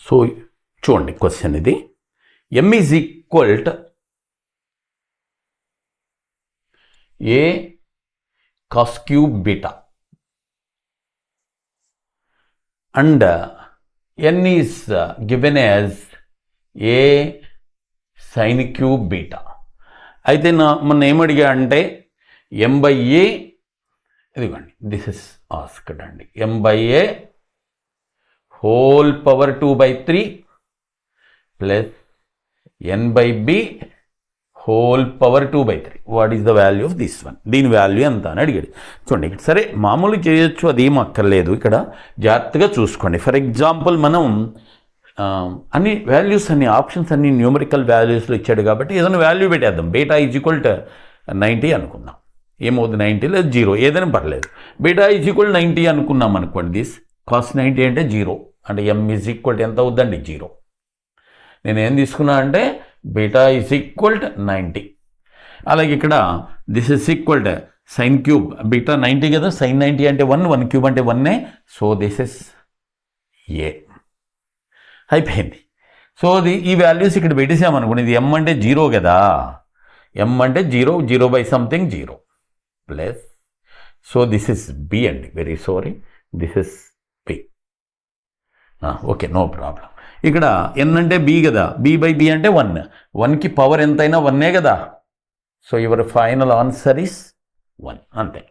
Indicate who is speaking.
Speaker 1: So చూడండి question ఇది. m is equal to a cos cube beta and n is given as a sin cube beta. అయితే మొన్న ఏమడిగా అంటే m by a, ఇదిగోండి this is asked అండి, m by a whole power 2/3 plus n by b whole power 2/3. What is the value of this one? దీని value ఎంత అని అడిగాడు. చూడండి ఇక్కడ సరే మామూలు చేయొచ్చు, అదేం అక్కర్లేదు. ఇక్కడ జాగ్రత్తగా చూసుకోండి. ఫర్ ఎగ్జాంపుల్ మనం అన్ని వాల్యూస్ అన్ని ఆప్షన్స్ అన్ని న్యూమరికల్ వాల్యూస్లో ఇచ్చాడు కాబట్టి ఏదైనా వాల్యూ పెట్టేద్దాం. బీటా ఈజ్ ఈక్వల్ టు 90 అనుకుందాం. ఏమవుతుంది? 90 లేదా 0 ఏదైనా పర్లేదు. బీటా ఈజ్ ఈక్వల్ 90 అనుకున్నాం అనుకోండి. దిస్ కాస్ 90 అంటే 0 అంటే m ఈజ్ ఈక్వల్ టు ఎంత అవుద్దండి? 0. నేను ఏం తీసుకున్నా అంటే బీటా ఈజ్ ఈక్వల్ టు 90. అలాగే ఇక్కడ this is equal to sine cube beta 90 కదా, సైన్ 90 అంటే 1 క్యూబ్ అంటే 1. So this is a. అయిపోయింది. సో ఈ వాల్యూస్ ఇక్కడ పెట్టేసామనుకోండి. ఇది m అంటే 0 కదా, m అంటే 0 by something 0 plus, so this is b అండి. Very sorry, this is b. Okay, no problem. ఇక్కడ n అంటే b కదా, b బై b అంటే 1కి పవర్ ఎంతైనా 1 కదా. So your final answer is 1 అంతే.